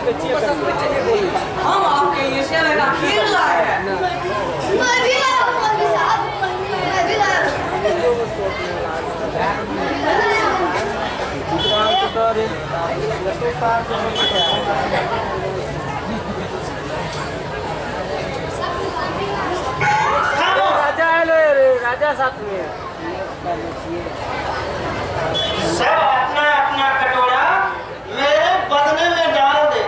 हम आपके एशिया का खेल लाए हैं। मैं भी लाया हूं मौलवी साहब, मैं भी लाया हूं। राजा साथ में सब अपना अपना कटोरा मेरे बदले में डाल दे।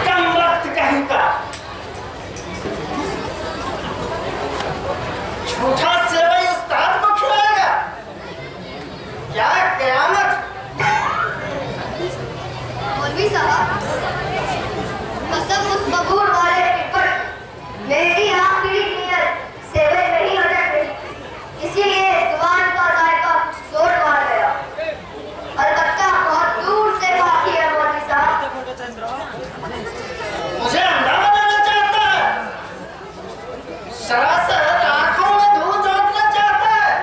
कम वक्त कहीं का झूठा सेवई उस्ताद को खिलाएगा क्या कयामत। मौलवी साहब, कसम उस बबूर वाले पर मेरी आखिरी नियत सेवे नहीं अटक गई, इसीलिए जुबान का जायका जोर मार गया। अलबत्ता बहुत दूर से बाकी है मौलवी साहब। मुझे अंडा बनाना चाहता है, सरासर आंखों में धूल झोंकना चाहता है।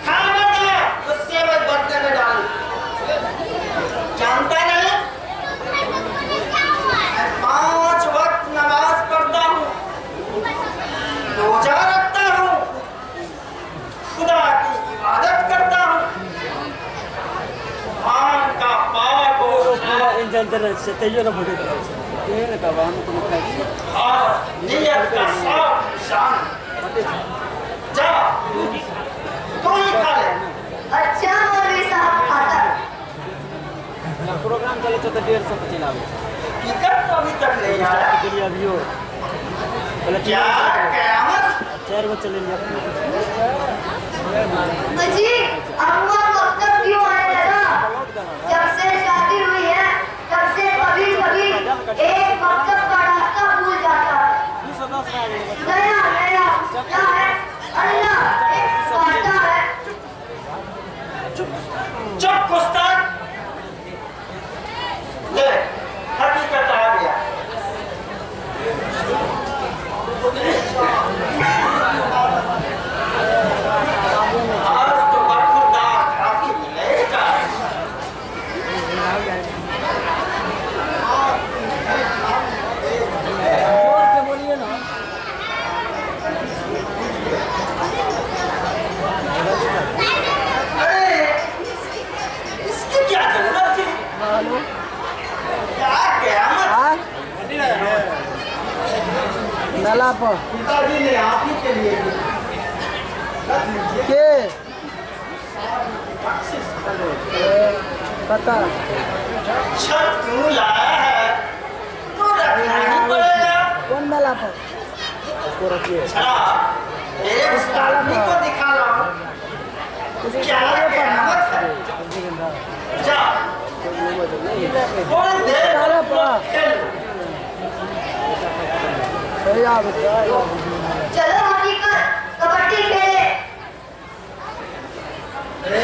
हाँ बेटा, उससे मैं बदले में डालूं। जानता नहीं, मैं 5 वक्त नमाज पढ़ता हूँ, रोजा रखता हूँ, खुदा की इबादत करता हूँ। मान का पाक हो और नियत का साफ निशान। जा, तू ही खा ले। अच्छा मौलवी साहब, खाता है। प्रोग्राम चले तो 150 लाभ टिकट तो अभी तक नहीं आया। अभी हो क्या कयामत। 4 बजे चलेंगे अजी, अम्मा मकतब क्यों आने लगा? जब से शादी हुई है तब से कभी कभी एक मकतब का रास्ता भूल जाता है। नया नया क्या है? अल्लाह एक वादा है। चुप गुस्ताख। ले, हकीकत आ गया। आज तो बरखुरदार काफी मिलेगा। बोलिए ना अरे, इसकी क्या जरूरत थी? क्या कयामत। नला पर पिताजी ने आप ही के लिए के पता छत तू लाया है तो रखना ही पड़ेगा। कौन नला पर उसको रखिए चला, एक उस आदमी को दिखा लाओ। क्या कयामत है। जा, थोड़ी देर खेल। चलो हकीकत कबड्डी खेले। अरे,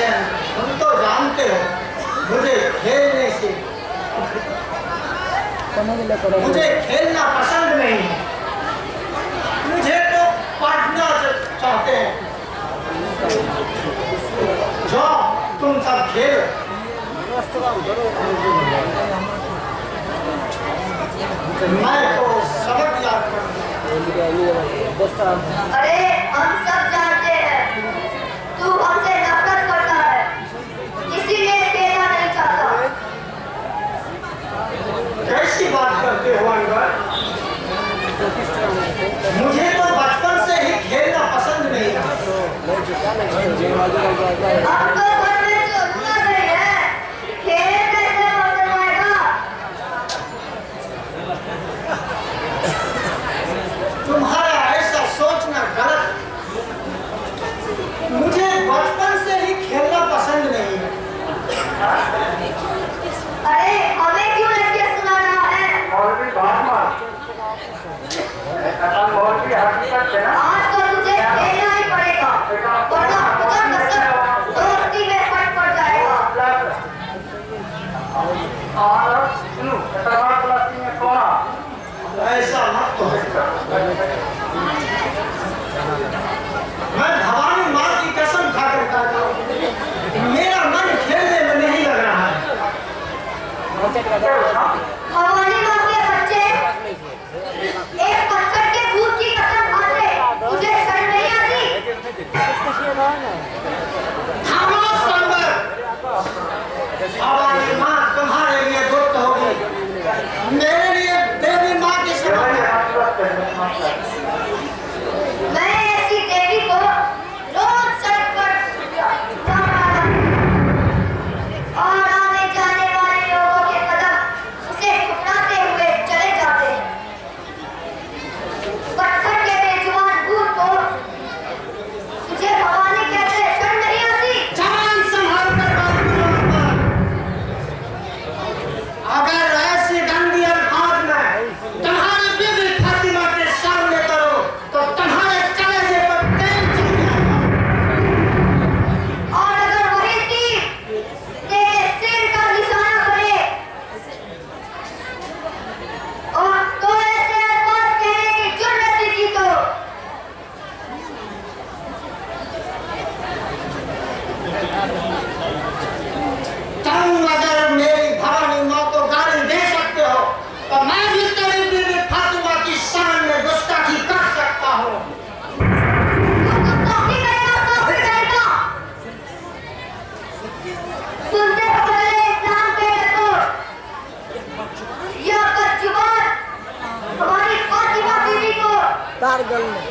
तुम तो जानते हो मुझे खेलने से मुझे खेलना पसंद नहीं है। मुझे तो पढ़ना चाहते हैं। जाओ, तुम सब खेलो। मैं तो सबक याद करूंगा। अरे हम सब जानते हैं तू हमसे नफरत करता है, इसीलिए खेलना नहीं चाहता। कैसी बात करते हो अनवर? मुझे तो बचपन से ही खेलना पसंद नहीं था। आपको घर में जो रुका नहीं है, खेल कैसे पसंद आएगा? तुम्हारा ऐसा सोचना गलत। मुझे बचपन से ही खेलना पसंद नहीं है। अरे हमें क्यों लड़के सुना रहा है? मौलवी बात मत। मौलवी हकीकत है ना। आज तो तुझे खेलना ही पड़ेगा, वरना खुदा कसम दोस्ती खामोश संबर, हमारी माँ तुम्हारे लिए गुप्त होगी, मेरे लिए देवी माँ की समान है। मैं ऐसी देवी को रोज सड़क पर और आने जाने वाले लोगों के कदम उसे ठुकराते हुए चले जाते हैं। पत्थर के बेजुबान भूत को तुझे भवानी कहते शर्म नहीं आती? जवान संभाल कर बात करो अम्मा। अगर ऐसी गंदी अल्फाज में तुम्हारी बीवी फातिमा के सामने करो तो तुम्हारे कलेजे पर तेल चल जाएगा। और अगर वही तीर तेरे सिर का निशाना बने और तो ऐसे अल्फाज कहने की जुर्रत की तो तुम अगर मेरी भवानी माँ को गाली दे सकते हो तो मैं भी तेरी बीवी फातिमा की शान में गुस्ताखी कर सकता हूँ। तू गुस्ताखी करेगा तो फिर करेगा। सुनते हो पहले इस्लाम के लतोड़ या बदजुबान हमारी फातिमा बीवी को तार गल में